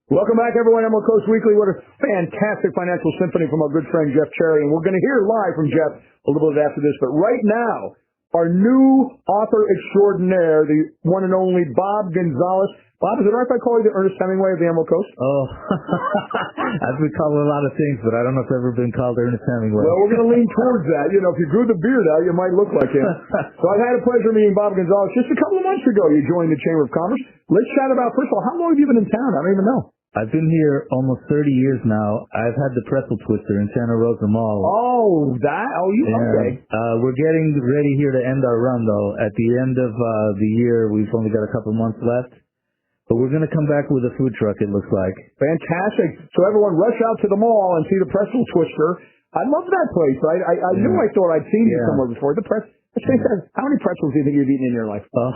Welcome back, everyone. Emerald Coast Weekly. What a fantastic financial symphony from our good friend Jeff Cherry. And we're going to hear live from Jeff a little bit after this. But right now, our new author extraordinaire, the one and only Bob Gonzalez. Bob, is it all right if I call you the Ernest Hemingway of the Emerald Coast? Oh, I've been called a lot of things, but I don't know if I've ever been called Ernest Hemingway. Well, we're going to lean towards that. You know, if you grew the beard out, you might look like him. So I've had a pleasure meeting Bob Gonzalez. Just a couple of months ago, you joined the Chamber of Commerce. Let's chat about, first of all, how long have you been in town? I don't even know. I've been here almost 30 years now. I've had the pretzel twister in Santa Rosa Mall. Oh, that? Oh, you okay. We're getting ready here to end our run, though. At the end of the year, we've only got a couple months left. But we're going to come back with a food truck, it looks like. Fantastic. So everyone rush out to the mall and see the pretzel twister. I love that place. I knew I thought I'd seen you somewhere before. The pretzel. How many pretzels do you think you've eaten in your life? Oh,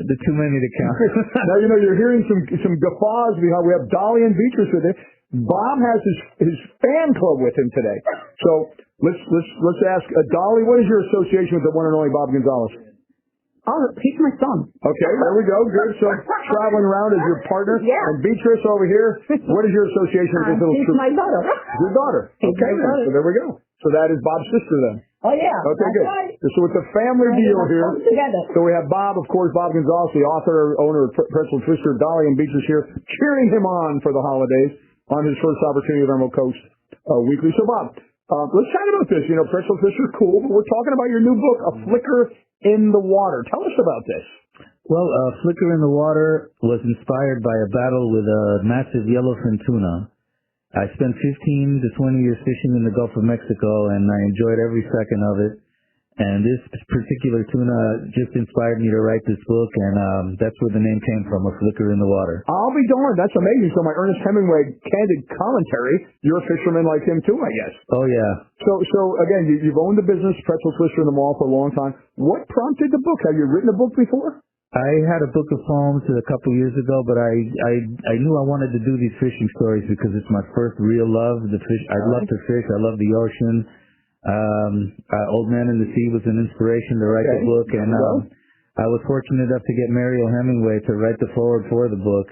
too many to count. Now, you know, you're hearing some guffaws. We have Dolly and Beatrice with him. Bob has his fan club with him today. So let's ask Dolly, what is your association with the one and only Bob Gonzalez? Oh, he's my son. Okay, there we go. Good. So traveling around as your partner. Yeah. And Beatrice over here, what is your association with this little She's my daughter. Your daughter. Okay, so there we go. So that is Bob's sister then. Oh, yeah. Okay, that's good. Right. So it's a family deal here. Together. So we have Bob, of course, Bob Gonzalez, the author, owner of Pretzel Twister, Dolly and Beatrice here, cheering him on for the holidays on his first opportunity of Emerald Coast Weekly. So, Bob, let's chat about this. You know, Pretzel Twister is cool, but we're talking about your new book, A Flicker in the Water. Tell us about this. Well, Flicker in the Water was inspired by a battle with a massive yellowfin tuna. I spent 15 to 20 years fishing in the Gulf of Mexico, and I enjoyed every second of it. And this particular tuna just inspired me to write this book, and that's where the name came from, A Flicker in the Water. I'll be darned. That's amazing. So my Ernest Hemingway candid commentary, you're a fisherman like him too, I guess. Oh, yeah. So again, you've owned the business, Pretzel Twister in the mall for a long time. What prompted the book? Have you written a book before? I had a book of poems a couple years ago, but I knew I wanted to do these fishing stories because it's my first real love. The fish, I love to fish. I love the ocean. Old Man in the Sea was an inspiration to write the book, and I was fortunate enough to get Mariel Hemingway to write the foreword for the book,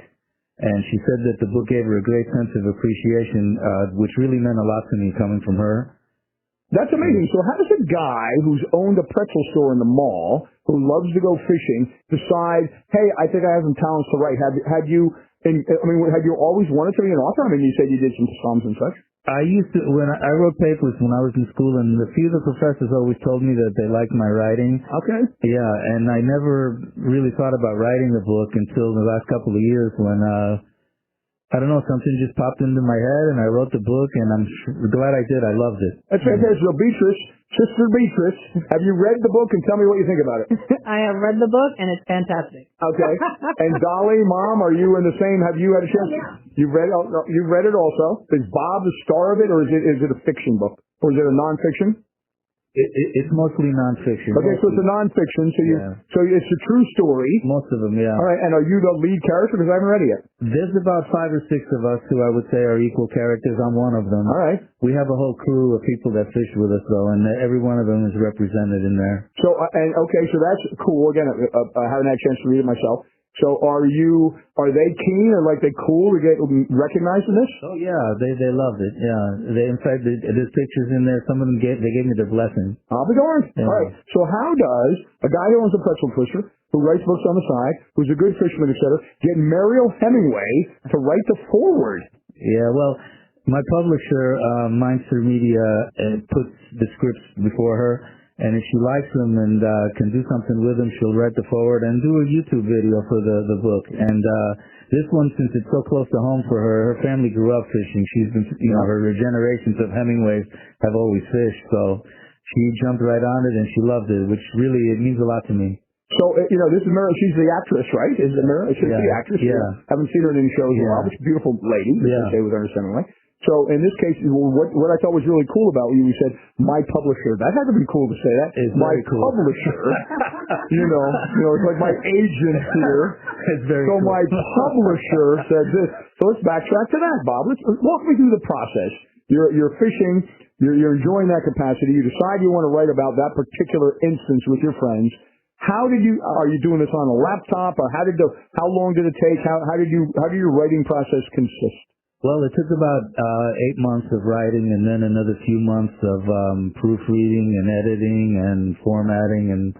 and she said that the book gave her a great sense of appreciation, which really meant a lot to me coming from her. That's amazing. So how does a guy who's owned a pretzel store in the mall, who loves to go fishing, decide, hey, I think I have some talents to write? Had you always wanted to be an author? I mean, you said you did some psalms and such. I used to, when I wrote papers when I was in school, and a few of the professors always told me that they liked my writing. Okay. Yeah, and I never really thought about writing a book until the last couple of years when, I don't know, something just popped into my head, and I wrote the book, and I'm glad I did. I loved it. That's fantastic. So Beatrice, Sister Beatrice, have you read the book, and tell me what you think about it? I have read the book, and it's fantastic. Okay. And Dolly, Mom, are you in the same? Have you had a chance? Yeah. You've read it also. Is Bob the star of it, or is it a fiction book, or is it a nonfiction? It's mostly nonfiction. Okay, so it's a nonfiction. So it's a true story. Most of them, yeah. All right, and are you the lead character? Because I haven't read it yet. There's about 5 or 6 of us who I would say are equal characters. I'm one of them. All right. We have a whole crew of people that fish with us, though, and every one of them is represented in there. So so that's cool. Again, I haven't had a chance to read it myself. So are they keen or like they cool to get recognized in this? Oh yeah, they loved it. Yeah, in fact, there's pictures in there. Some of them gave me their blessing. I'll be darned. Yeah. All right. So how does a guy who owns a pretzel twister, who writes books on the side, who's a good fisherman, etc., get Mariel Hemingway to write the foreword? Yeah, well, my publisher, Mindster Media, puts the scripts before her. And if she likes them and can do something with them, she'll write the foreword and do a YouTube video for the book. And this one, since it's so close to home for her family grew up fishing. She's been, her generations of Hemingways have always fished. So she jumped right on it and she loved it, which really, it means a lot to me. So, this is Mariel. She's the actress, right? Is it Mariel? She's the actress. Yeah. Haven't seen her in any shows in a while, but she's a beautiful lady, as they say with Ernest Hemingway. So in this case, what I thought was really cool about you said, my publisher. That had to be cool to say that. It's my cool. Publisher. It's like my agent here. It's very so cool. My publisher said this. So let's backtrack to that, Bob. Let's walk me through the process. You're fishing. You're enjoying that capacity. You decide you want to write about that particular instance with your friends. Are you doing this on a laptop, or how long did it take? How did your writing process consist? Well, it took about 8 months of writing, and then another few months of proofreading and editing and formatting, and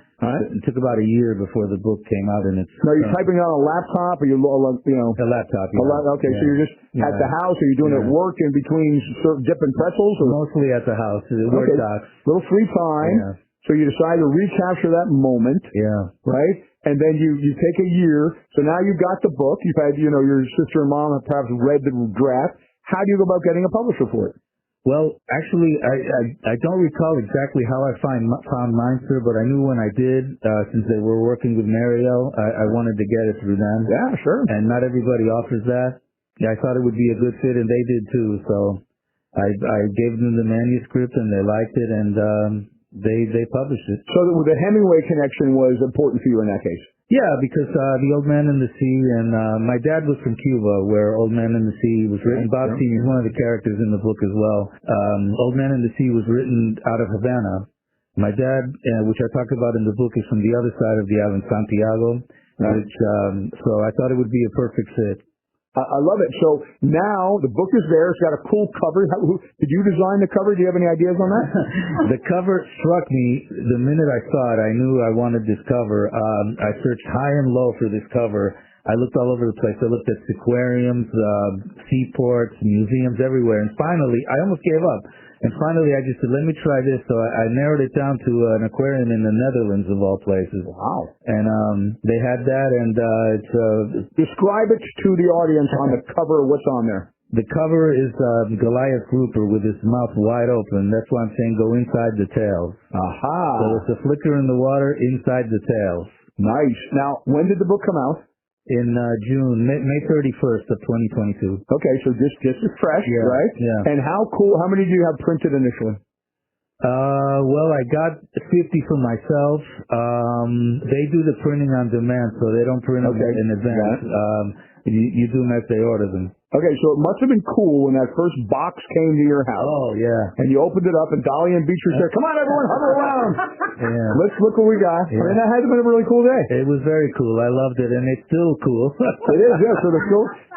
it took about a year before the book came out. And it's now, you're typing it on a laptop, or a laptop. Yeah. Okay, yeah. So you're just at the house, or you're doing it at work in between dipping pretzels? Or? Mostly at the house. Word docs. Little free time. Yeah. So you decide to recapture that moment. Yeah. Right? And then you take a year. So now you've got the book. You've had, your sister and mom have perhaps read the draft. How do you go about getting a publisher for it? Well, actually, I don't recall exactly how I found mine, sir, but I knew when I did, since they were working with Mariel, I wanted to get it through them. Yeah, sure. And not everybody offers that. Yeah, I thought it would be a good fit, and they did too. So I gave them the manuscript, and they liked it, and they published it. So the Hemingway connection was important for you in that case? Yeah, because The Old Man and the Sea, and my dad was from Cuba, where Old Man and the Sea was written. Bob T is one of the characters in the book as well. Old Man and the Sea was written out of Havana. My dad, which I talked about in the book, is from the other side of the island, Santiago, which so I thought it would be a perfect fit. I love it. So now the book is there. It's got a cool cover. Did you design the cover? Do you have any ideas on that? The cover struck me the minute I saw it. I knew I wanted this cover. I searched high and low for this cover. I looked all over the place. I looked at aquariums, seaports, museums, everywhere. And finally, I almost gave up. And finally, I just said, let me try this. So I narrowed it down to an aquarium in the Netherlands, of all places. Wow. And they had that, and it's... Describe it to the audience on the cover. What's on there? The cover is Goliath grouper with his mouth wide open. That's why I'm saying go inside the tails. Aha. So it's a flicker in the water inside the tails. Nice. Now, when did the book come out? In June, May 31st of 2022. Okay, so just as fresh, right? Yeah. And how many do you have printed initially? Well, I got 50 for myself. They do the printing on demand, so they don't print them in advance. You do them as they order them. Okay, so it must have been cool when that first box came to your house. Oh, yeah. And you opened it up, and Dolly and Beatrice said, come on, everyone, hover around. Yeah. Let's look what we got. Yeah. I mean, that has been a really cool day. It was very cool. I loved it, and it's still cool. It is, yeah.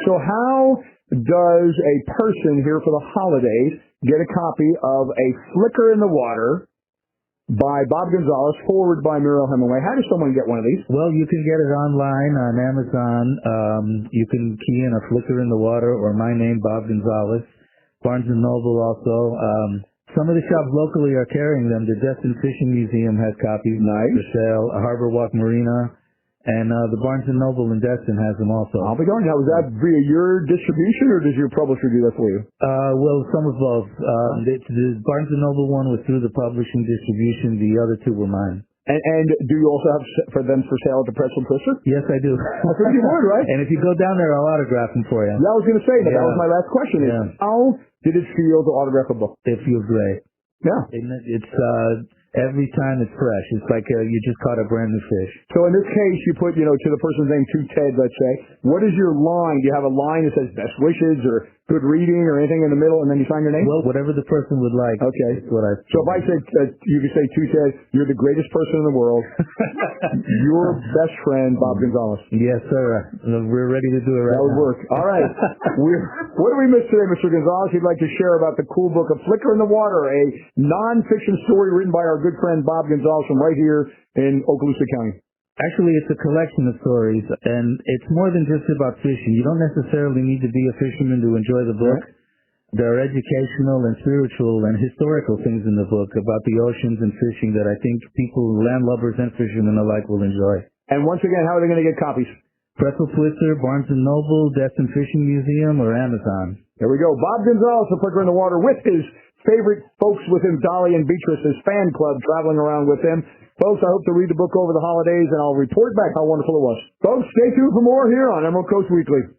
So how does a person here for the holidays get a copy of A Flicker in the Water by Bob Gonzalez, forward by Mariel Hemingway? How does someone get one of these? Well, you can get it online on Amazon. You can key in A Flicker in the Water or my name, Bob Gonzalez. Barnes & Noble also. Some of the shops locally are carrying them. The Destin Fishing Museum has copies for sale. Harbor Walk Marina. And the Barnes & Noble in Destin has them also. I'll be going. Now, was that via your distribution, or does your publisher do that for you? Well, some of both. The Barnes & Noble one was through the publishing distribution. The other two were mine. And do you also have for them for sale at the Pretzel Twister? Yes, I do. I think you would, right? And if you go down there, I'll autograph them for you. Yeah, I was going to say that. That was my last question. Is how did it feel to autograph a book? It feels great. Yeah. It's every time it's fresh. It's like you just caught a brand new fish. So in this case, you put, to the person's name, to Ted, let's say. What is your line? Do you have a line that says best wishes or good reading or anything in the middle, and then you sign your name? Well, whatever the person would like. Okay. That's what I. So if I said, you could say to Ted, you're the greatest person in the world. Your best friend, Bob Gonzalez. Yes, sir. We're ready to do it right now. That would work. All right. What do we miss today, Mr. Gonzalez? You'd like to share about the cool book, A Flicker in the Water, a non-fiction story written by our good friend Bob Gonzalez from right here in Okaloosa County. Actually, it's a collection of stories, and it's more than just about fishing. You don't necessarily need to be a fisherman to enjoy the book. There are educational and spiritual and historical things in the book about the oceans and fishing that I think people, landlubbers and fishermen alike, will enjoy. And once again, how are they going to get copies? Pretzel Twister, Barnes & Noble, Destin Fishing Museum, or Amazon. There we go. Bob Gonzalez, The Flicker in the Water, with his favorite folks with him, Dolly and Beatrice, his fan club, traveling around with him. Folks, I hope to read the book over the holidays, and I'll report back how wonderful it was. Folks, stay tuned for more here on Emerald Coast Weekly.